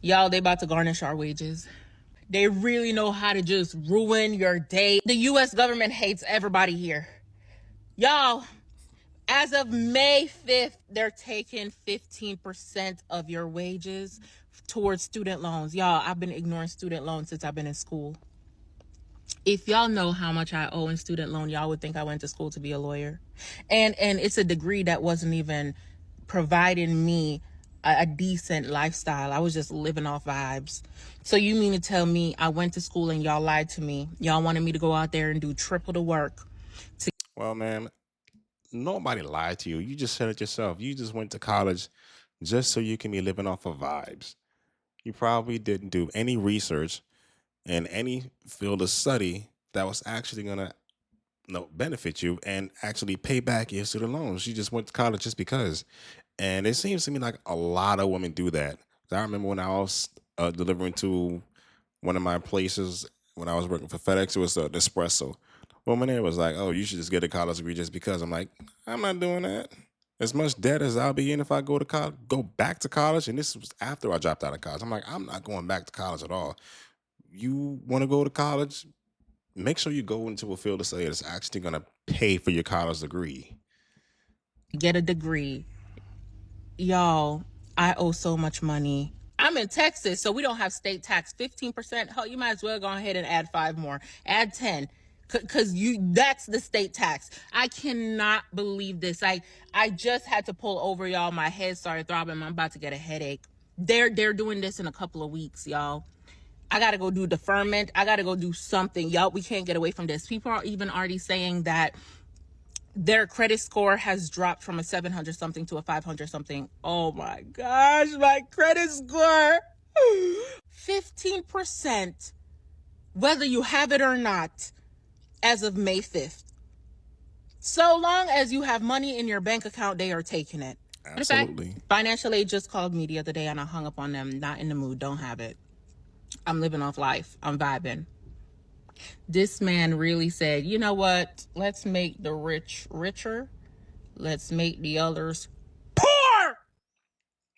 Y'all, they about to garnish our wages. They really know how to just ruin your day. The U.S. government hates everybody here. Y'all, as of May 5th, they're taking 15% of your wages towards student loans. Y'all, I've been ignoring student loans since I've been in school. If y'all know how much I owe in student loan, y'all would think I went to school to be a lawyer. And it's a degree that wasn't even providing me a decent lifestyle. I was just living off vibes. So you mean to tell me I went to school and y'all lied to me? Y'all wanted me to go out there and do triple the work. Well, man, nobody lied to you. You just said it yourself. You just went to college just so you can be living off of vibes. You probably didn't do any research in any field of study that was actually going to benefit you and actually pay back your student loans. You just went to college just because. And it seems to me like a lot of women do that. I remember when I was delivering to one of my places when I was working for FedEx, it was the espresso. Woman there was like, "Oh, you should just get a college degree just because." I'm like, I'm not doing that. As much debt as I'll be in if I go to college, go back to college, and this was after I dropped out of college. I'm like, I'm not going back to college at all. You want to go to college? Make sure you go into a field of study that's actually going to pay for your college degree. Get a degree. Y'all, I owe so much money. I'm in Texas, so we don't have state tax. 15%. Hell, you might as well go ahead and add 5 more. Add 10. Cause that's the state tax. I cannot believe this. I just had to pull over, y'all. My head started throbbing. I'm about to get a headache. They're doing this in a couple of weeks, y'all. I gotta go do deferment. I gotta go do something. Y'all, we can't get away from this. People are even already saying that their credit score has dropped from a 700 something to a 500 something. Oh my gosh, my credit score. 15%, whether you have it or not, as of May 5th. So long as you have money in your bank account, they are taking it. Absolutely. In fact, financial aid just called me the other day and I hung up on them. Not in the mood, don't have it. I'm living off life. I'm vibing. This man really said, you know what? Let's make the rich richer. Let's make the others poor.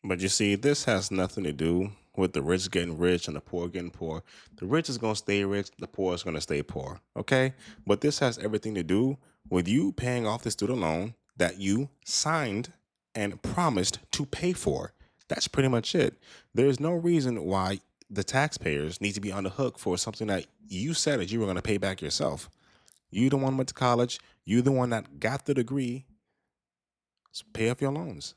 But you see, this has nothing to do with the rich getting rich and the poor getting poor. The rich is going to stay rich. The poor is going to stay poor. Okay. But this has everything to do with you paying off the student loan that you signed and promised to pay for. That's pretty much it. There's no reason why the taxpayers need to be on the hook for something that you said that you were going to pay back yourself. You the one who went to college. You the one that got the degree. So pay off your loans.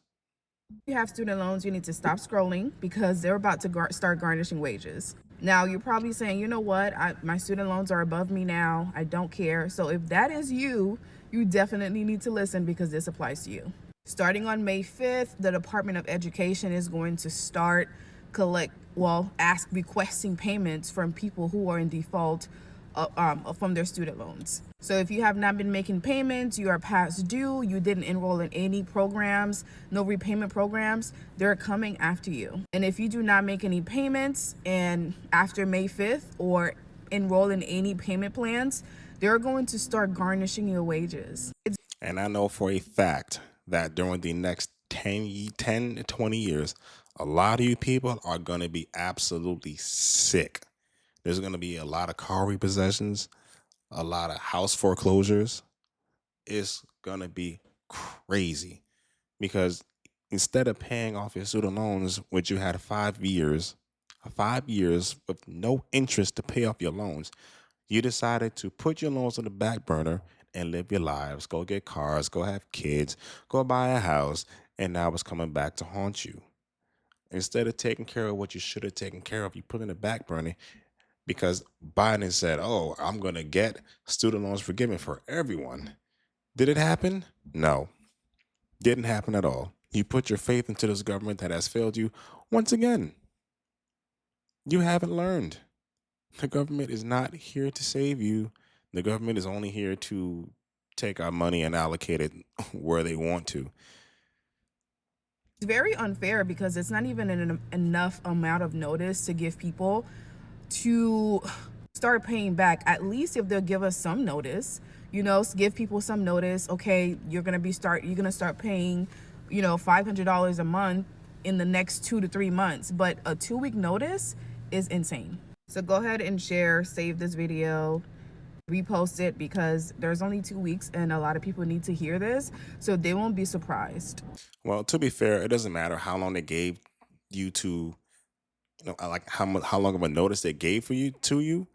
You have student loans, you need to stop scrolling because they're about to start garnishing wages. Now, you're probably saying, you know what, my student loans are above me now. I don't care. So if that is you, you definitely need to listen because this applies to you. Starting on May 5th, the Department of Education is going to start requesting payments from people who are in default from their student loans. So if you have not been making payments, you are past due, you didn't enroll in any programs, no repayment programs, they're coming after you. And if you do not make any payments and after May 5th or enroll in any payment plans, they're going to start garnishing your wages. And I know for a fact that during the next 10 to 20 years, a lot of you people are going to be absolutely sick. There's going to be a lot of car repossessions, a lot of house foreclosures. It's going to be crazy because instead of paying off your student loans, which you had 5 years with no interest to pay off your loans, you decided to put your loans on the back burner and live your lives, go get cars, go have kids, go buy a house, and now it's coming back to haunt you. Instead of taking care of what you should have taken care of, you put in the back burner because Biden said, "Oh, I'm going to get student loans forgiven for everyone." Did it happen? No. Didn't happen at all. You put your faith into this government that has failed you once again. You haven't learned. The government is not here to save you. The government is only here to take our money and allocate it where they want to. It's very unfair because it's not even enough amount of notice to give people to start paying back. At least if they'll give us some notice, give people some notice. Okay, you're gonna start paying, $500 a month in the next 2 to 3 months, but a 2-week notice is insane. So go ahead and share, save this video, repost it, because there's only 2 weeks and a lot of people need to hear this, so they won't be surprised. Well, to be fair, it doesn't matter how long they gave you to, like how long of a notice they gave for you to you.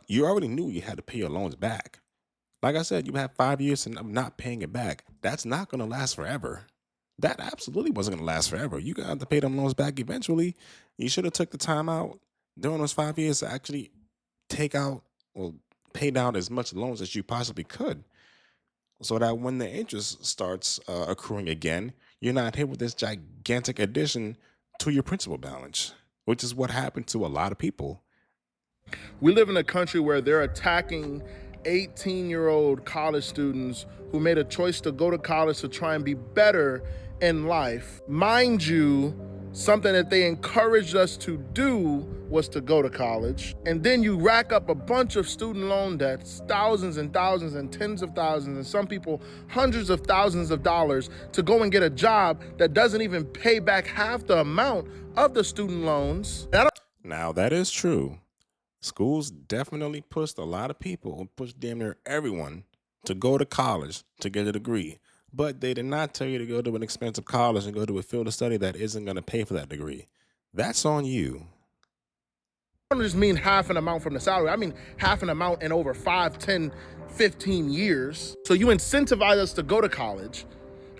You already knew you had to pay your loans back. Like I said, you had 5 years of not paying it back. That's not going to last forever. That absolutely wasn't going to last forever. You got to pay them loans back eventually. You should have took the time out during those 5 years to actually pay down as much loans as you possibly could, so that when the interest starts accruing again, you're not hit with this gigantic addition to your principal balance, which is what happened to a lot of people. We live in a country where they're attacking 18-year-old college students who made a choice to go to college to try and be better in life. Mind you, something that they encouraged us to do was to go to college. And then you rack up a bunch of student loan debts, thousands and thousands and tens of thousands, and some people hundreds of thousands of dollars to go and get a job that doesn't even pay back half the amount of the student loans. Now, that is true. Schools definitely pushed a lot of people, pushed damn near everyone, to go to college to get a degree. But they did not tell you to go to an expensive college and go to a field of study that isn't going to pay for that degree. That's on you. I don't just mean half an amount from the salary. I mean half an amount in over 5, 10, 15 years. So you incentivize us to go to college.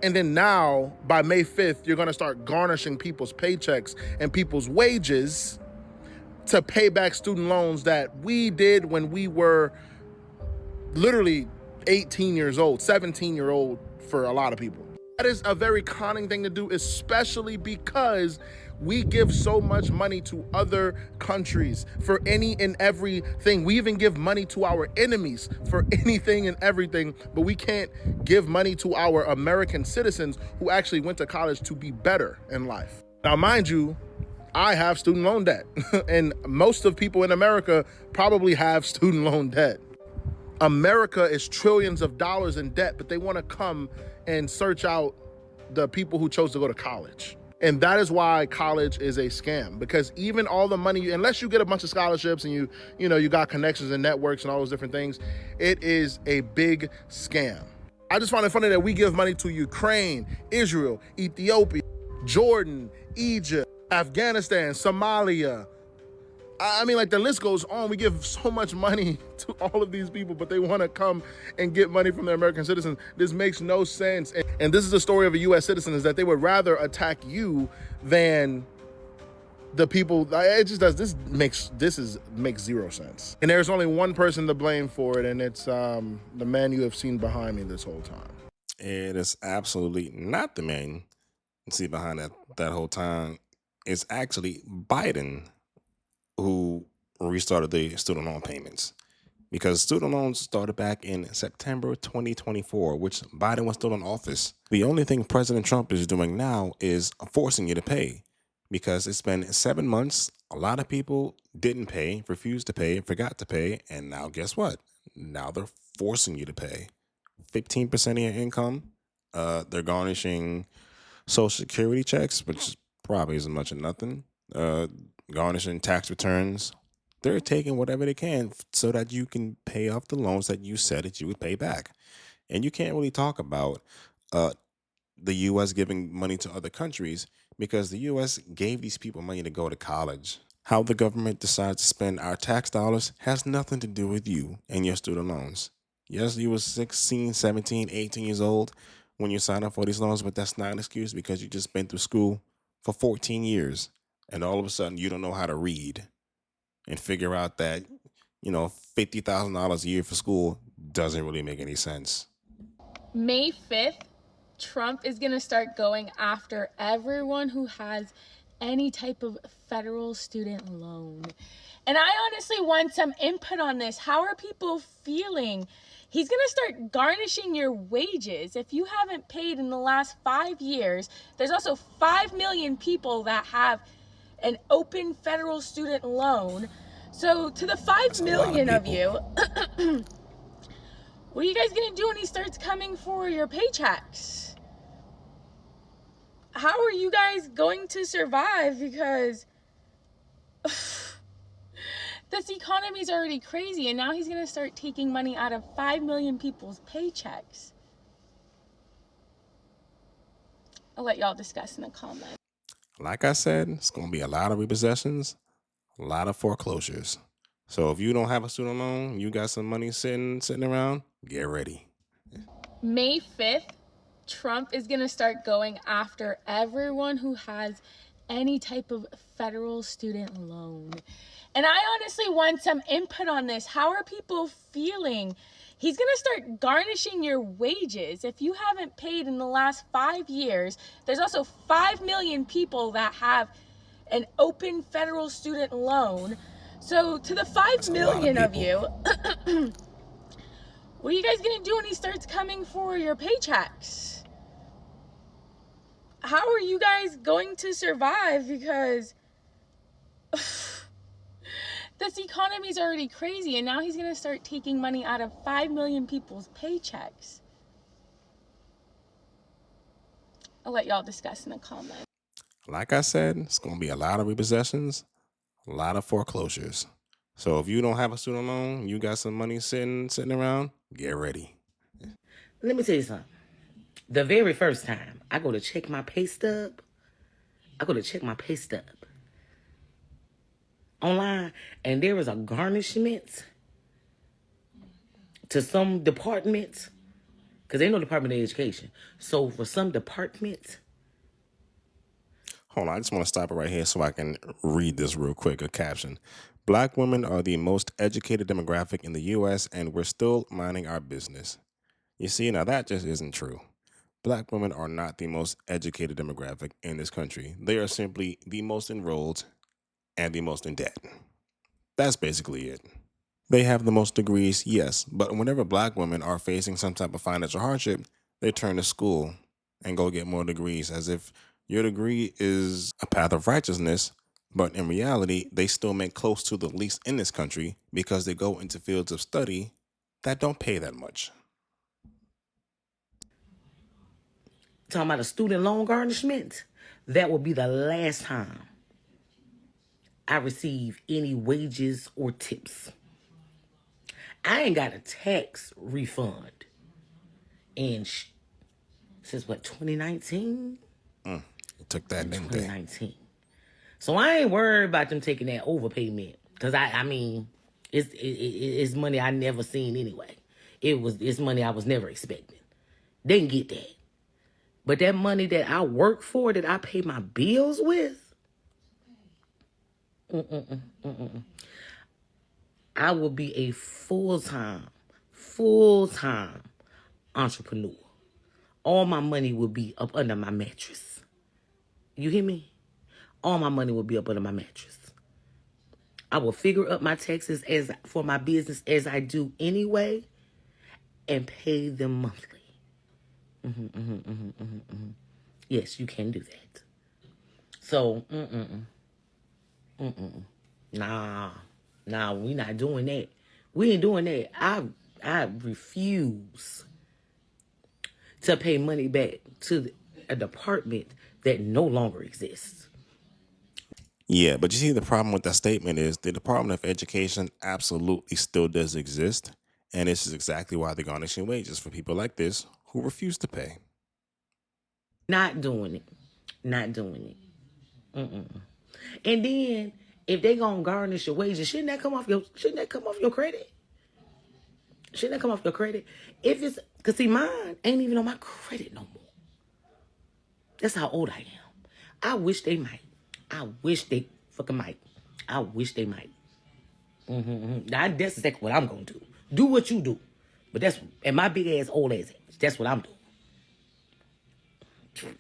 And then now, by May 5th, you're going to start garnishing people's paychecks and people's wages to pay back student loans that we did when we were literally 18 years old, 17-year-old for a lot of people. That is a very conning thing to do, especially because we give so much money to other countries for any and everything. We even give money to our enemies for anything and everything, but we can't give money to our American citizens who actually went to college to be better in life. Now, mind you, I have student loan debt, and most of people in America probably have student loan debt. America is trillions of dollars in debt, but they want to come and search out the people who chose to go to college. And that is why college is a scam, because even all the money, unless you get a bunch of scholarships and you got connections and networks and all those different things, it is a big scam. I just find it funny that we give money to Ukraine, Israel, Ethiopia, Jordan, Egypt, Afghanistan, Somalia. I mean, like, the list goes on. We give so much money to all of these people, but they want to come and get money from their American citizens. This makes no sense. And this is the story of a U.S. citizen, is that they would rather attack you than the people. It just does. This makes zero sense. And there's only one person to blame for it, and it's the man you have seen behind me this whole time. It is absolutely not the man you see behind that whole time. It's actually Biden who restarted the student loan payments, because student loans started back in September 2024, which Biden was still in office. The only thing President Trump is doing now is forcing you to pay, because it's been 7 months. A lot of people didn't pay, refused to pay, forgot to pay, and now guess what? Now they're forcing you to pay 15% of your income. They're garnishing Social Security checks, which probably isn't much of nothing. Garnishing tax returns. They're taking whatever they can so that you can pay off the loans that you said that you would pay back. And you can't really talk about the U.S. giving money to other countries, because the U.S. gave these people money to go to college. How the government decides to spend our tax dollars has nothing to do with you and your student loans. Yes, you were 16, 17, 18 years old when you signed up for these loans, but that's not an excuse, because you just been through school for 14 years. And all of a sudden, you don't know how to read and figure out that, $50,000 a year for school doesn't really make any sense. May 5th, Trump is going to start going after everyone who has any type of federal student loan. And I honestly want some input on this. How are people feeling? He's going to start garnishing your wages. If you haven't paid in the last 5 years, there's also 5 million people that have an open federal student loan. So to the 5 million of you, what are you guys gonna do when he starts coming for your paychecks? how are you guys going to survive? Because this economy is already crazy, and now he's going to start taking money out of 5 million people's paychecks. I'll let y'all discuss in the comments. Like I said, it's going to be a lot of repossessions, a lot of foreclosures. So if you don't have a student loan, you got some money sitting around, get ready. May 5th, Trump is going to start going after everyone who has any type of federal student loan. And I honestly want some input on this. How are people feeling? He's going to start garnishing your wages. If you haven't paid in the last 5 years, there's also 5 million people that have an open federal student loan. So to the 5 million of you, what are you guys going to do when he starts coming for your paychecks? How are you guys going to survive? Because this economy is already crazy, and now he's going to start taking money out of 5 million people's paychecks. I'll let y'all discuss in the comments. Like I said, it's going to be a lot of repossessions, a lot of foreclosures. So if you don't have a student loan, you got some money sitting around, get ready. Let me tell you something. The very first time I go to check my pay stub online, and there is a garnishment to some departments, because they know Department of Education. So for some departments. Hold on, I just want to stop it right here so I can read this real quick, a caption. Black women are the most educated demographic in the U.S., and we're still minding our business. You see, now that just isn't true. Black women are not the most educated demographic in this country. They are simply the most enrolled and the most in debt. That's basically it. They have the most degrees, yes, but whenever black women are facing some type of financial hardship, they turn to school and go get more degrees, as if your degree is a path of righteousness, but in reality, they still make close to the least in this country because they go into fields of study that don't pay that much. Talking about a student loan garnishment, that will be the last time I receive any wages or tips. I ain't got a tax refund since what, 2019? It took that, didn't they? 2019. So I ain't worried about them taking that overpayment, because I mean, it's money I never seen anyway. It's money I was never expecting. They can get that. But that money that I work for, that I pay my bills with, I will be a full-time entrepreneur. All my money will be up under my mattress. You hear me? All my money will be up under my mattress. I will figure up my taxes for my business as I do anyway, and pay them monthly. Yes, you can do that. So, nah, we not doing that. We ain't doing that. I refuse to pay money back to a department that no longer exists. Yeah, but you see, the problem with that statement is the Department of Education absolutely still does exist. And this is exactly why they're garnishing wages for people like this who refuse to pay. Not doing it. And then, if they gonna garnish your wages, shouldn't that come off your credit? Shouldn't that come off your credit? If it's, cause see, mine ain't even on my credit no more. That's how old I am. I wish they might. I wish they fucking might. That's exactly what I'm gonna do. Do what you do. But that's, at my big ass old ass age, that's what I'm doing.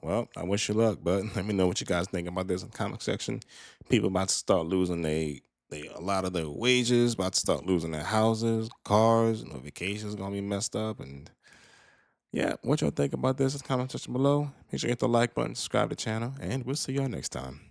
Well, I wish you luck, but let me know what you guys think about this in the comment section. People about to start losing a lot of their wages, about to start losing their houses, cars, vacations gonna be messed up. And yeah, what y'all think about this in the comment section below. Make sure you hit the like button, subscribe to the channel, and we'll see y'all next time.